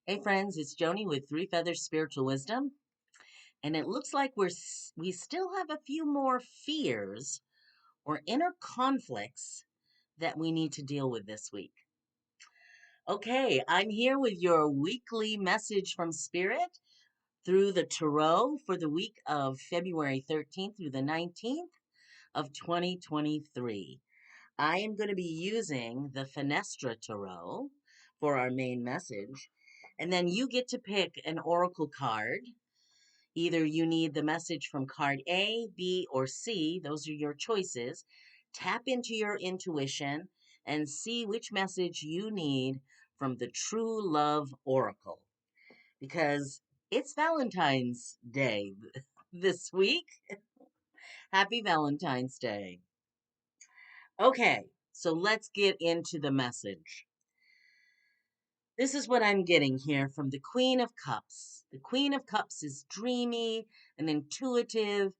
Hey friends, it's Joni with Three Feathers Spiritual Wisdom, and it looks like we still have a few more fears or inner conflicts that we need to deal with this week. Okay, I'm here with your weekly message from Spirit through the Tarot for the week of February 13th through the 19th of 2023. I am going to be using the Fenestra Tarot for our main message, and then you get to pick an oracle card. Either you need the message from card A, B, or C. Those are your choices. Tap into your intuition and see which message you need from the True Love Oracle. Because it's Valentine's Day this week. Happy Valentine's Day. Okay, so let's get into the message. This is what I'm getting here from the Queen of Cups. The Queen of Cups is dreamy and intuitive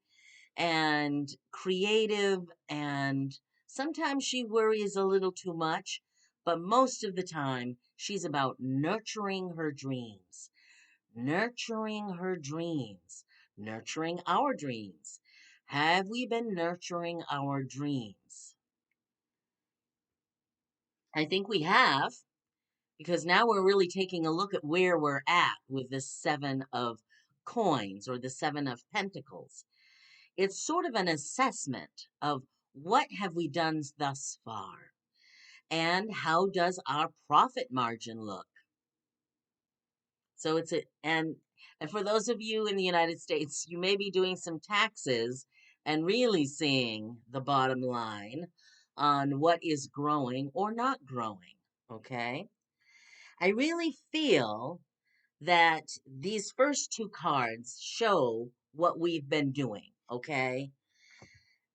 and creative, and sometimes she worries a little too much, but most of the time she's about nurturing her dreams, nurturing her dreams, nurturing our dreams. Have we been nurturing our dreams? I think we have, because now we're really taking a look at where we're at with the Seven of Coins or the Seven of Pentacles. It's sort of an assessment of what have we done thus far and how does our profit margin look. So and for those of you in the United States, you may be doing some taxes and really seeing the bottom line on what is growing or not growing. Okay. I really feel that these first two cards show what we've been doing. Okay.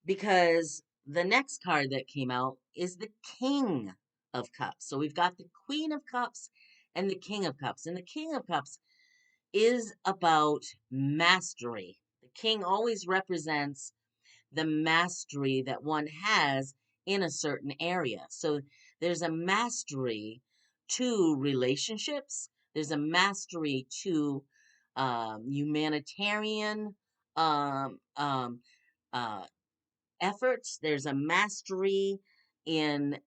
Because the next card that came out is the King of Cups. So we've got the Queen of Cups and the King of Cups. And the King of Cups is about mastery. The King always represents the mastery that one has in a certain area. So there's a mastery to relationships, there's a mastery to humanitarian um, um, uh, efforts. There's a mastery in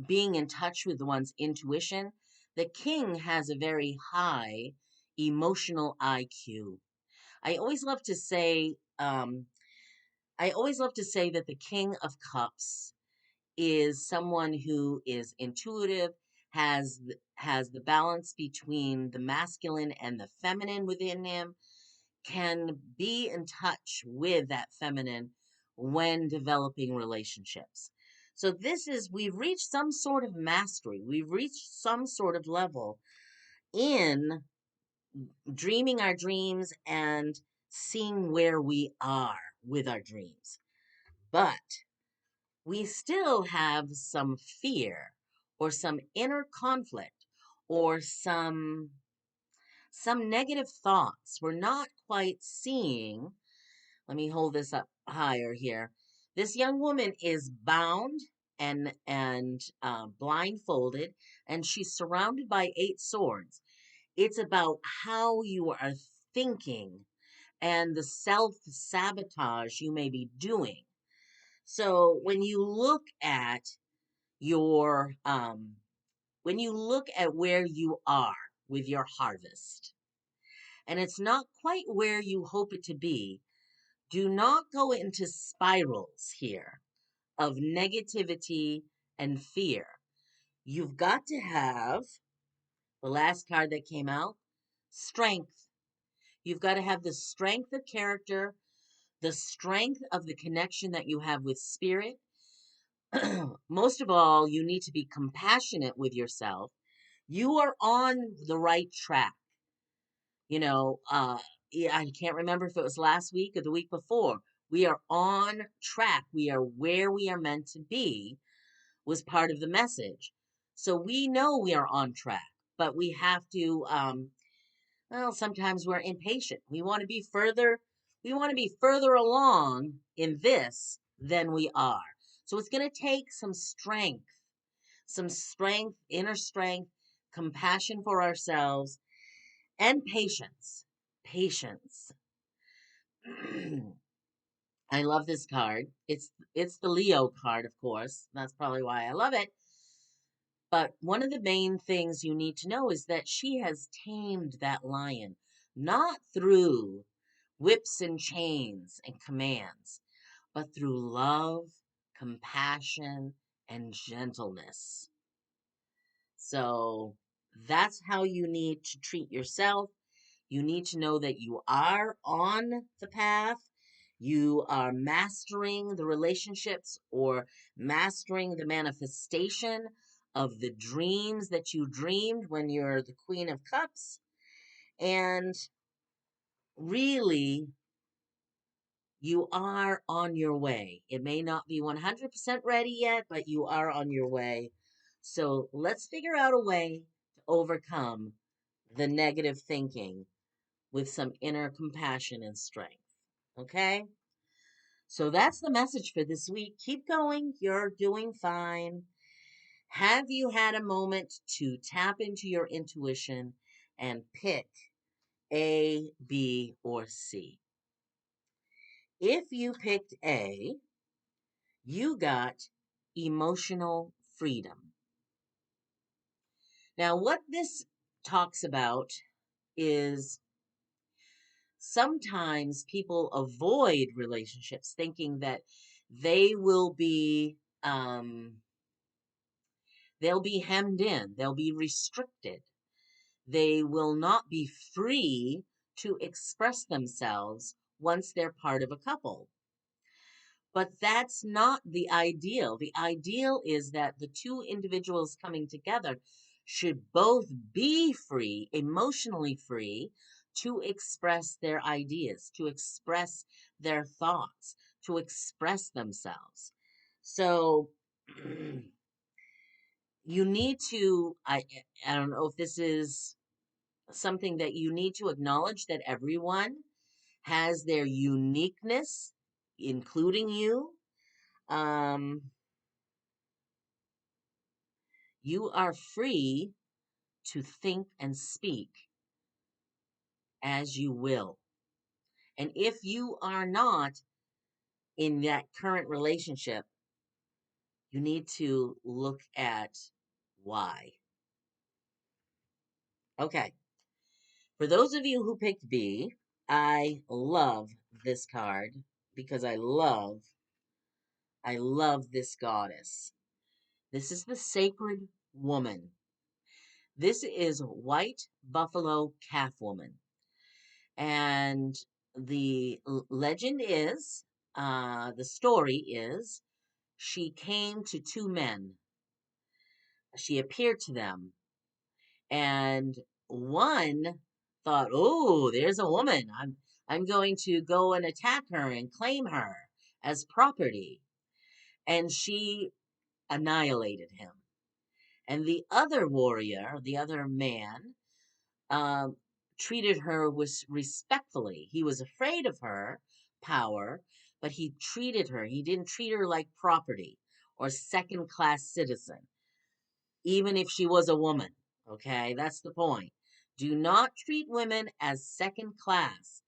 being in touch with one's intuition. The king has a very high emotional IQ. I always love to say, I always love to say that the King of Cups is someone who is intuitive, has the balance between the masculine and the feminine within him, can be in touch with that feminine when developing relationships. So we've reached some sort of mastery. We've reached some sort of level in dreaming our dreams and seeing where we are with our dreams. But we still have some fear or some inner conflict or some negative thoughts we're not quite seeing. Let me hold this up higher here. This young woman is bound and blindfolded, and she's surrounded by 8 swords. It's about how you are thinking and the self-sabotage you may be doing. So your when you look at where you are with your harvest, and it's not quite where you hope it to be, do not go into spirals here of negativity and fear. You've got to have the last card that came out, strength. You've got to have the strength of character, the strength of the connection that you have with spirit. Most of all, you need to be compassionate with yourself. You are on the right track. You know, yeah, I can't remember if it was last week or the week before. We are on track. We are where we are meant to be, was part of the message. So we know we are on track, but we have to, well, sometimes we're impatient. We want to be further along in this than we are. So it's going to take some strength, inner strength, compassion for ourselves, and patience. Patience. I love this card. It's the Leo card, of course. That's probably why I love it. But one of the main things you need to know is that she has tamed that lion, not through whips and chains and commands, but through love, compassion, and gentleness. So that's how you need to treat yourself. You need to know that you are on the path. You are mastering the relationships or mastering the manifestation of the dreams that you dreamed when you're the Queen of Cups. And really, you are on your way. It may not be 100% ready yet, but you are on your way. So let's figure out a way to overcome the negative thinking with some inner compassion and strength. Okay? So that's the message for this week. Keep going. You're doing fine. Have you had a moment to tap into your intuition and pick A, B, or C? If you picked A, you got emotional freedom. Now, what this talks about is sometimes people avoid relationships thinking that they will be they'll be hemmed in, they'll be restricted, they will not be free to express themselves once they're part of a couple. But that's not the ideal. The ideal is that the two individuals coming together should both be free, emotionally free, to express their ideas, to express their thoughts, to express themselves. So you need to, I don't know if this is something that you need to acknowledge, that everyone has their uniqueness, including you. Um, you are free to think and speak as you will. And if you are not in that current relationship, you need to look at why. Okay. For those of you who picked B, I love this card because I love this goddess. This is the sacred woman. This is white buffalo calf woman. And the legend is, the story is, she came to two men. She appeared to them, and one thought, "Oh, there's a woman. I'm going to go and attack her and claim her as property." And she annihilated him. And the other warrior, the other man, um, treated her with respectfully. He was afraid of her power, but he treated her. He didn't treat her like property or second class citizen, even if she was a woman. Okay, that's the point. Do not treat women as second class.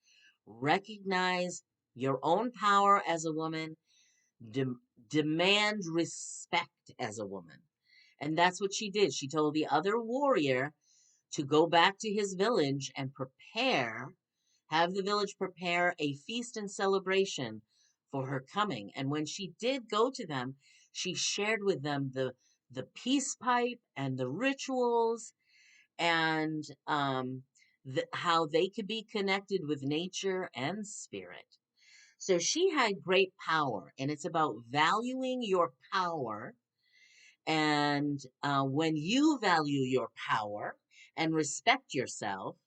Recognize your own power as a woman. Demand respect as a woman. And that's what she did. She told the other warrior to go back to his village and have the village prepare a feast and celebration for her coming. And when she did go to them, she shared with them the peace pipe and the rituals and how they could be connected with nature and spirit. So she had great power, and it's about valuing your power. And when you value your power and respect yourself,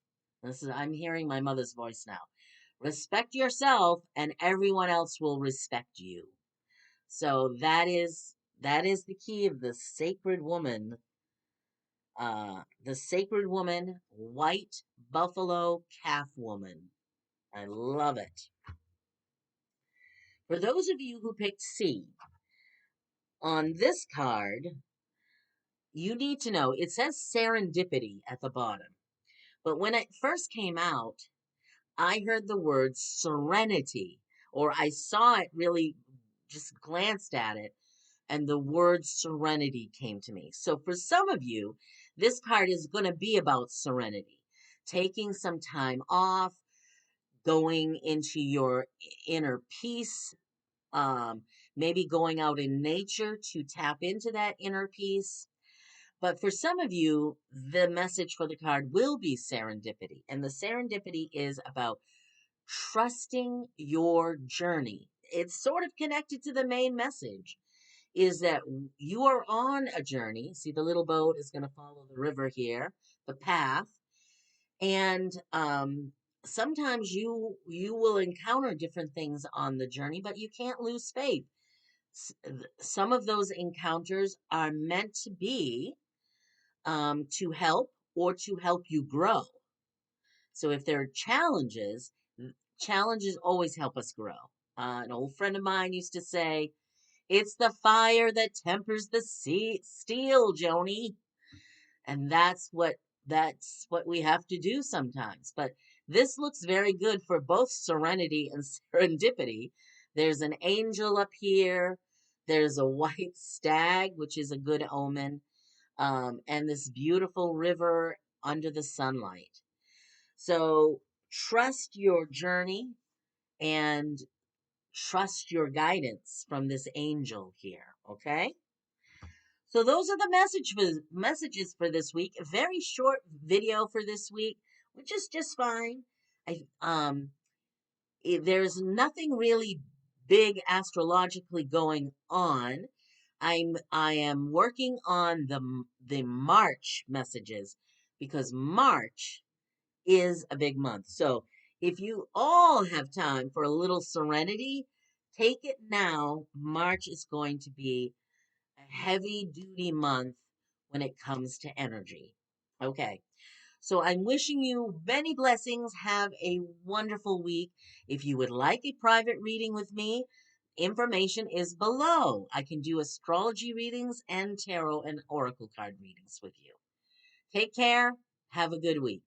I'm hearing my mother's voice now. Respect yourself, and everyone else will respect you. So that is the key of the sacred woman. The sacred woman, white buffalo calf woman. I love it. For those of you who picked C, on this card, you need to know it says serendipity at the bottom. But when it first came out, I heard the word serenity, or I saw it really, just glanced at it, and the word serenity came to me. So for some of you, this card is going to be about serenity, taking some time off, going into your inner peace, um, maybe going out in nature to tap into that inner peace. But for some of you, the message for the card will be serendipity. And the serendipity is about trusting your journey. It's sort of connected to the main message, is that you are on a journey. See, the little boat is going to follow the river here, the path. And sometimes you will encounter different things on the journey, but you can't lose faith. Some of those encounters are meant to be to help or to help you grow. So if there are challenges, challenges always help us grow. An old friend of mine used to say, "It's the fire that tempers the steel, Joni." And that's what we have to do sometimes. But this looks very good for both serenity and serendipity. There's an angel up here. There's a white stag, which is a good omen, and this beautiful river under the sunlight. So trust your journey and trust your guidance from this angel here. Okay. So those are the messages for this week. A very short video for this week, which is just fine. I there's nothing really big astrologically going on. I am working on the March messages because March is a big month. So if you all have time for a little serenity, take it now. March is going to be a heavy duty month when it comes to energy. Okay. So I'm wishing you many blessings. Have a wonderful week. If you would like a private reading with me, information is below. I can do astrology readings and tarot and oracle card readings with you. Take care. Have a good week.